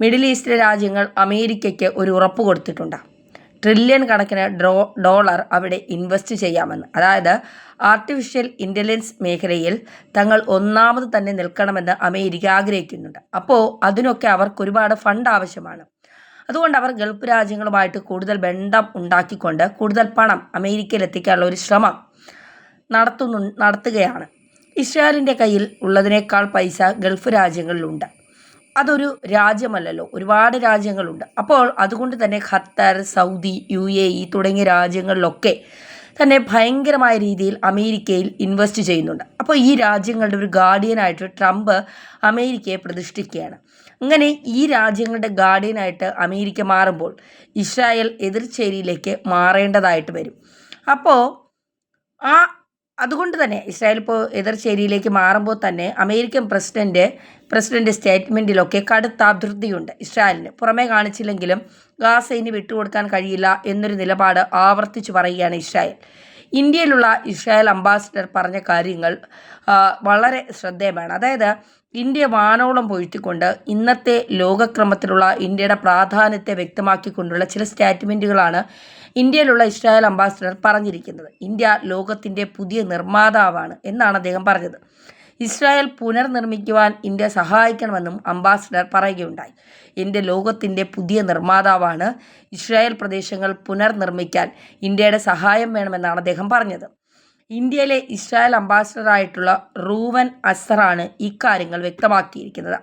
Middle ഈസ്റ്റിലെ രാജ്യങ്ങൾ അമേരിക്കയ്ക്ക് ഒരു ഉറപ്പ് കൊടുത്തിട്ടുണ്ട്. ട്രില്യൺ കണക്കിന് ഡോളർ അവിടെ ഇൻവെസ്റ്റ് ചെയ്യാമെന്ന്. അതായത് ആർട്ടിഫിഷ്യൽ ഇൻ്റലിജൻസ് മേഖലയിൽ തങ്ങൾ ഒന്നാമത് തന്നെ നിൽക്കണമെന്ന് അമേരിക്ക ആഗ്രഹിക്കുന്നുണ്ട്. അപ്പോൾ അതിനൊക്കെ അവർക്ക് ഒരുപാട് ഫണ്ട് ആവശ്യമാണ്. അതുകൊണ്ട് അവർ ഗൾഫ് രാജ്യങ്ങളുമായിട്ട് കൂടുതൽ ബന്ധം ഉണ്ടാക്കിക്കൊണ്ട് കൂടുതൽ പണം അമേരിക്കയിൽ എത്തിക്കാനുള്ള ഒരു ശ്രമം നടത്തുകയാണ്. ഇസ്രായേലിൻ്റെ കയ്യിൽ ഉള്ളതിനേക്കാൾ പൈസ ഗൾഫ് രാജ്യങ്ങളിലുണ്ട്. അതൊരു രാജ്യമല്ലല്ലോ, ഒരുപാട് രാജ്യങ്ങളുണ്ട്. അപ്പോൾ അതുകൊണ്ട് തന്നെ ഖത്തർ, സൗദി, UAE തുടങ്ങിയ രാജ്യങ്ങളിലൊക്കെ തന്നെ ഭയങ്കരമായ രീതിയിൽ അമേരിക്കയിൽ ഇൻവെസ്റ്റ് ചെയ്യുന്നുണ്ട്. അപ്പോൾ ഈ രാജ്യങ്ങളുടെ ഒരു ഗാർഡിയനായിട്ട് ട്രംപ് അമേരിക്കയെ പ്രതിഷ്ഠിക്കുകയാണ്. അങ്ങനെ ഈ രാജ്യങ്ങളുടെ ഗാർഡിയനായിട്ട് അമേരിക്ക മാറുമ്പോൾ ഇസ്രായേൽ എതിർചേരിയിലേക്ക് മാറേണ്ടതായിട്ട് വരും. അപ്പോൾ അതുകൊണ്ട് തന്നെ ഇസ്രായേൽ ഇപ്പോൾ എതിർചേരിയിലേക്ക് മാറുമ്പോൾ തന്നെ അമേരിക്കൻ പ്രസിഡന്റ് സ്റ്റേറ്റ്മെൻറ്റിലൊക്കെ കടുത്ത അതൃപ്തിയുണ്ട്. ഇസ്രായേലിന് പുറമേ കാണിച്ചില്ലെങ്കിലും ഗാസ ഇനി വിട്ടുകൊടുക്കാൻ കഴിയില്ല എന്നൊരു നിലപാട് ആവർത്തിച്ചു പറയുകയാണ് ഇസ്രായേൽ. ഇന്ത്യയിലുള്ള ഇസ്രായേൽ അംബാസിഡർ പറഞ്ഞ കാര്യങ്ങൾ വളരെ ശ്രദ്ധേയമാണ്. അതായത് ഇന്ത്യ വാനോളം പൊഴുത്തിക്കൊണ്ട് ഇന്നത്തെ ലോകക്രമത്തിലുള്ള ഇന്ത്യയുടെ പ്രാധാന്യത്തെ വ്യക്തമാക്കിക്കൊണ്ടുള്ള ചില സ്റ്റേറ്റ്മെൻറ്റുകളാണ് ഇന്ത്യയിലുള്ള ഇസ്രായേൽ അംബാസിഡർ പറഞ്ഞിരിക്കുന്നത്. ഇന്ത്യ ലോകത്തിൻ്റെ പുതിയ നിർമ്മാതാവാണ് എന്നാണ് അദ്ദേഹം പറഞ്ഞത്. ഇസ്രായേൽ പുനർനിർമ്മിക്കുവാൻ ഇന്ത്യ സഹായിക്കണമെന്നും അംബാസിഡർ പറയുകയുണ്ടായി. ഇന്ത്യ ലോകത്തിൻ്റെ പുതിയ നിർമ്മാതാവാണ്. ഇസ്രായേൽ പ്രദേശങ്ങൾ പുനർനിർമ്മിക്കാൻ ഇന്ത്യയുടെ സഹായം വേണമെന്നാണ് അദ്ദേഹം പറഞ്ഞത്. ഇന്ത്യയിലെ ഇസ്രായേൽ അംബാസിഡറായിട്ടുള്ള റൂവൻ അസറാണ് ഇക്കാര്യങ്ങൾ വ്യക്തമാക്കിയിരിക്കുന്നത്.